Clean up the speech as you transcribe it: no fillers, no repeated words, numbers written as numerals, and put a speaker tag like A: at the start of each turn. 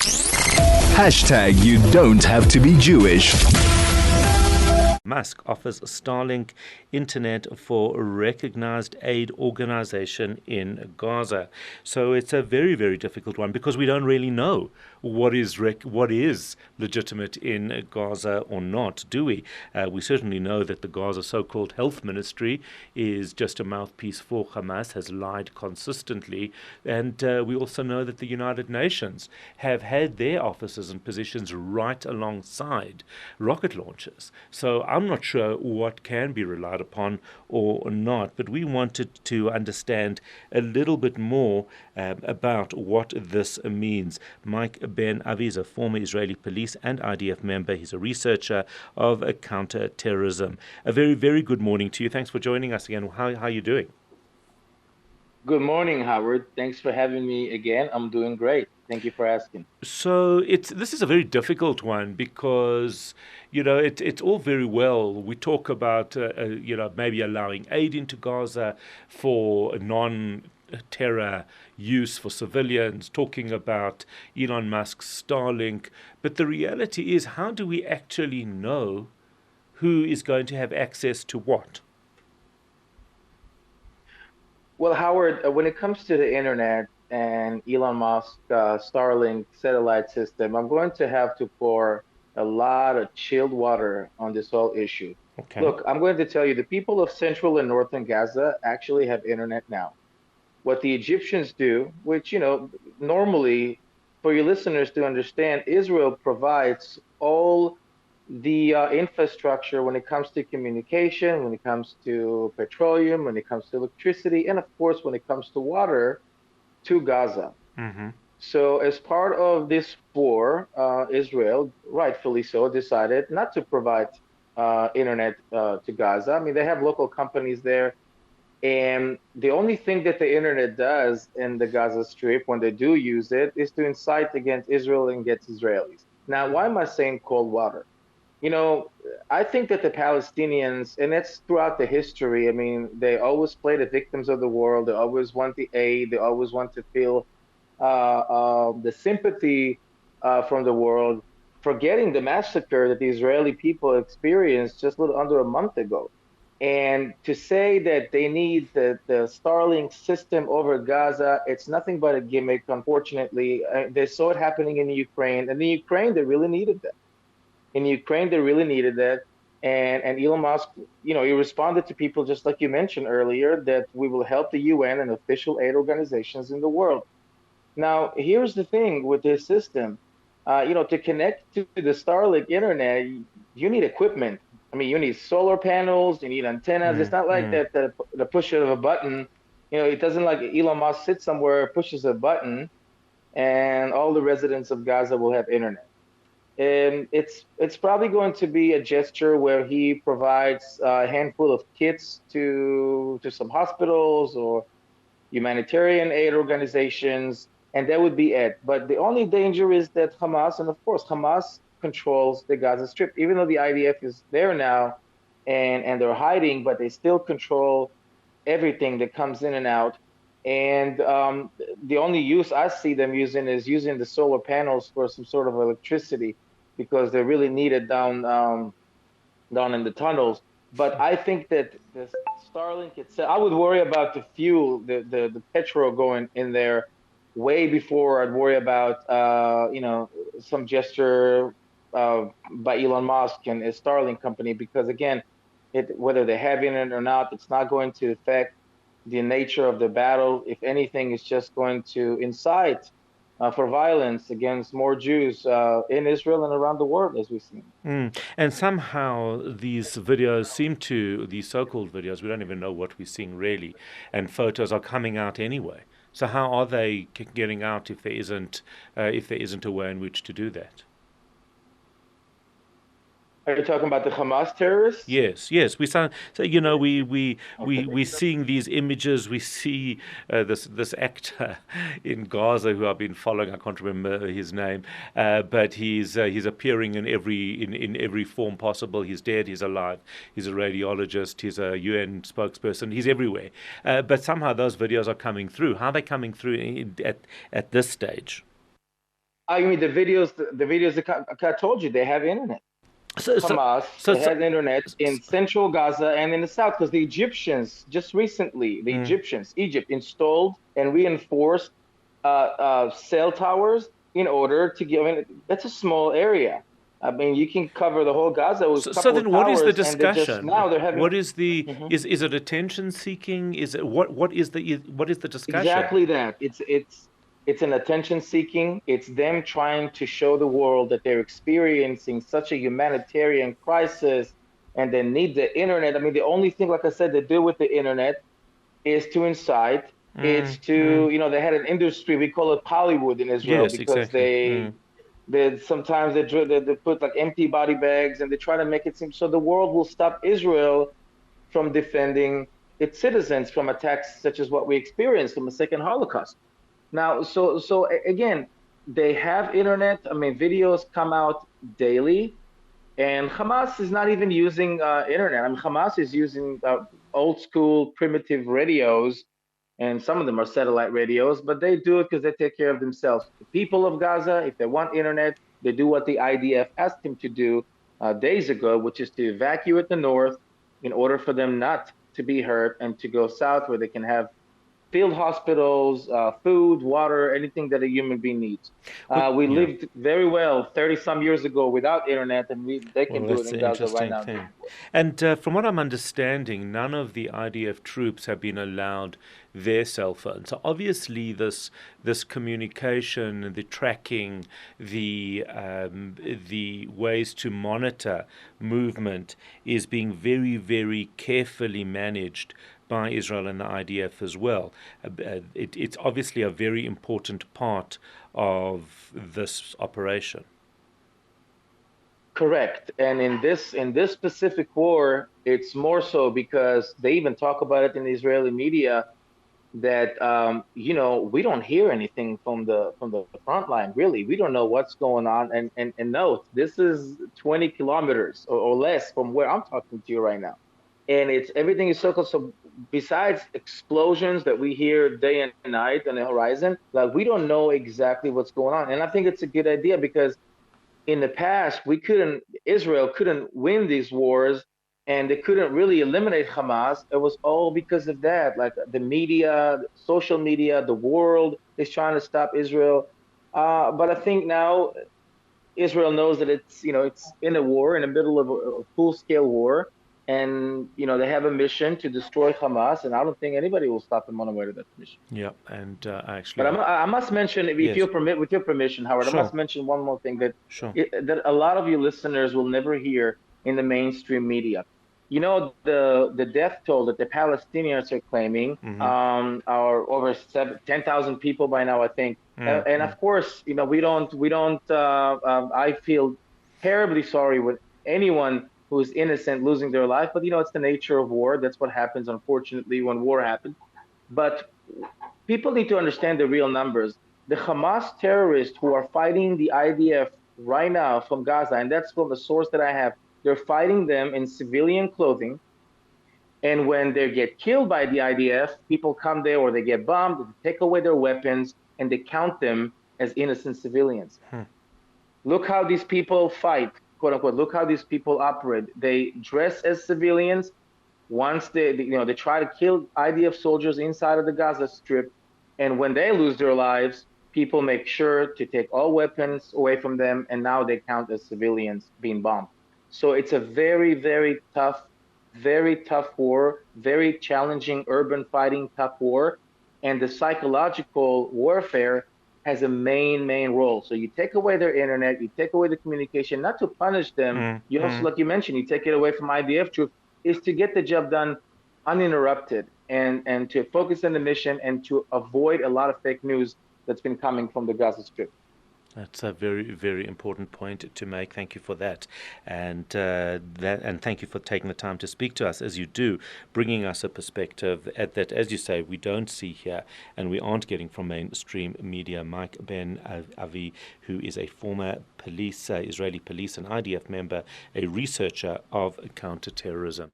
A: Hashtag you don't have to be Jewish.
B: Musk offers Starlink internet for a recognized aid organization in Gaza. So it's a very, very difficult one because we don't really know what is legitimate in Gaza or not, do we? We certainly know that the Gaza so-called health ministry is just a mouthpiece for Hamas, has lied consistently, and we also know that the United Nations have had their offices and positions right alongside rocket launchers. So I'm not sure what can be relied upon or not, but we wanted to understand a little bit more about what this means. Mike Ben Avi is a former Israeli police and IDF member. He's a researcher of counter-terrorism. A very, very good morning to you. Thanks for joining us again. How are you doing?
C: Good morning, Howard. Thanks for having me again. I'm doing great. Thank you for asking.
B: So this is a very difficult one because it's all very well. We talk about maybe allowing aid into Gaza for non-terror use for civilians, talking about Elon Musk's Starlink, but the reality is, how do we actually know who is going to have access to what?
C: Well, Howard, when it comes to the internet and Elon Musk Starlink satellite system, I'm going to have to pour a lot of chilled water on this whole issue.
B: Okay.
C: Look, I'm going to tell you, the people of central and northern Gaza actually have internet now. What the Egyptians do, which, normally for your listeners to understand, Israel provides all the infrastructure when it comes to communication, when it comes to petroleum, when it comes to electricity, and of course, when it comes to water to Gaza.
B: Mm-hmm.
C: So, as part of this war, Israel, rightfully so, decided not to provide internet to Gaza. I mean, they have local companies there. And the only thing that the internet does in the Gaza Strip when they do use it is to incite against Israel and against Israelis. Now, why am I saying cold water? I think that the Palestinians, and it's throughout the history, I mean, they always play the victims of the world. They always want the aid. They always want to feel the sympathy from the world, forgetting the massacre that the Israeli people experienced just a little under a month ago. And to say that they need the Starlink system over Gaza, it's nothing but a gimmick, unfortunately. They saw it happening in Ukraine, and in Ukraine, they really needed that. In Ukraine, they really needed that. And Elon Musk, he responded to people just like you mentioned earlier, that we will help the UN and official aid organizations in the world. Now, here's the thing with this system. To connect to the Starlink internet, you need equipment. I mean, you need solar panels, you need antennas. It's not like that the push of a button. It doesn't like Elon Musk sits somewhere, pushes a button, and all the residents of Gaza will have internet. And it's probably going to be a gesture where he provides a handful of kits to some hospitals or humanitarian aid organizations, and that would be it. But the only danger is that Hamas, and of course Hamas controls the Gaza Strip, even though the IDF is there now and they're hiding, but they still control everything that comes in and out. And the only use I see them using is using the solar panels for some sort of electricity, because they're really needed down in the tunnels. But I think that the Starlink itself, I would worry about the fuel, the petrol going in there way before I'd worry about some gesture by Elon Musk and his Starlink company, because again, whether they have internet or not, it's not going to affect the nature of the battle. If anything, it's just going to incite for violence against more Jews in Israel and around the world, as we've seen.
B: And somehow these so-called videos, we don't even know what we're seeing really, and photos are coming out anyway. So how are they getting out if there isn't a way in which to do that?
C: Are you talking about the Hamas terrorists?
B: Yes. We're seeing these images. We see this actor in Gaza who I've been following. I can't remember his name, but he's appearing in every form possible. He's dead. He's alive. He's a radiologist. He's a UN spokesperson. He's everywhere. But somehow those videos are coming through. How are they coming through at this stage?
C: I mean, the videos that I told you, they have internet.
B: So, so,
C: Hamas
B: so, so
C: has internet in central Gaza and in the south because the Egyptians just recently, Egypt installed and reinforced cell towers in order to give. I mean, that's a small area. I mean, you can cover the whole Gaza with a
B: so
C: couple of
B: then what is the
C: towers, and
B: discussion?
C: they're having.
B: What is the
C: Mhm.
B: is it attention seeking? Is it what is the discussion?
C: Exactly that. It's an attention seeking. It's them trying to show the world that they're experiencing such a humanitarian crisis and they need the internet. I mean, the only thing, like I said, they do with the internet is to incite. It's
B: Mm,
C: to,
B: mm.
C: they had an industry, we call it Hollywood in Israel
B: Yes,
C: because
B: exactly. Mm.
C: they sometimes they put like empty body bags and they try to make it seem so the world will stop Israel from defending its citizens from attacks such as what we experienced from the second Holocaust. Now, again, they have internet. I mean, videos come out daily, and Hamas is not even using internet. I mean, Hamas is using old school primitive radios, and some of them are satellite radios, but they do it because they take care of themselves. The people of Gaza, if they want internet, they do what the IDF asked them to do days ago, which is to evacuate the north in order for them not to be hurt and to go south where they can have field hospitals, food, water, anything that a human being needs.
B: Well,
C: We
B: yeah.
C: lived very well 30 some years ago without internet, and they
B: Well,
C: can do it
B: that's
C: in
B: the
C: Gaza right
B: interesting
C: now.
B: thing. And from what I'm understanding, none of the IDF troops have been allowed their cell phones. So obviously, this communication, the tracking, the ways to monitor movement is being very, very carefully managed by Israel and the IDF as well. It's obviously a very important part of this operation.
C: Correct. And in this specific war, it's more so because they even talk about it in the Israeli media that we don't hear anything from the front line really. We don't know what's going on. And note, this is 20 kilometers or less from where I'm talking to you right now. And it's everything is circled. So besides explosions that we hear day and night on the horizon, like we don't know exactly what's going on. And I think it's a good idea because in the past Israel couldn't win these wars and they couldn't really eliminate Hamas. It was all because of that. Like the media, social media, the world is trying to stop Israel. But I think now Israel knows that it's in a war, in the middle of a full-scale war, and they have a mission to destroy Hamas, and I don't think anybody will stop them on the way to that mission.
B: Yeah, and actually,
C: But I must mention, if
B: yes,
C: you permit, with your permission, Howard, I
B: sure,
C: must mention one more thing
B: sure.
C: that a lot of you listeners will never hear in the mainstream media. The death toll that the Palestinians are claiming
B: Mm-hmm.
C: are over 10,000 people by now, I think. And
B: Mm-hmm.
C: of course, we don't. I feel terribly sorry with anyone who's innocent losing their life, but it's the nature of war. That's what happens, unfortunately, when war happens. But people need to understand the real numbers. The Hamas terrorists who are fighting the IDF right now from Gaza, and that's from the source that I have, they're fighting them in civilian clothing. And when they get killed by the IDF, people come there or they get bombed, they take away their weapons, and they count them as innocent civilians.
B: Hmm.
C: Look how these people fight, quote unquote. Look how these people operate. They dress as civilians. Once they try to kill IDF soldiers inside of the Gaza Strip, and when they lose their lives, people make sure to take all weapons away from them, and now they count as civilians being bombed. So it's a very, very tough war, very challenging urban fighting tough war, and the psychological warfare has a main role. So you take away their internet, you take away the communication, not to punish them. You also,
B: Mm-hmm.
C: like you mentioned, you take it away from IDF troops is to get the job done uninterrupted and to focus on the mission and to avoid a lot of fake news that's been coming from the Gaza Strip.
B: That's a very, very important point to make. Thank you for that, and thank you for taking the time to speak to us as you do, bringing us a perspective that, as you say, we don't see here and we aren't getting from mainstream media. Mike Ben Avi, who is a former Israeli police and IDF member, a researcher of counterterrorism.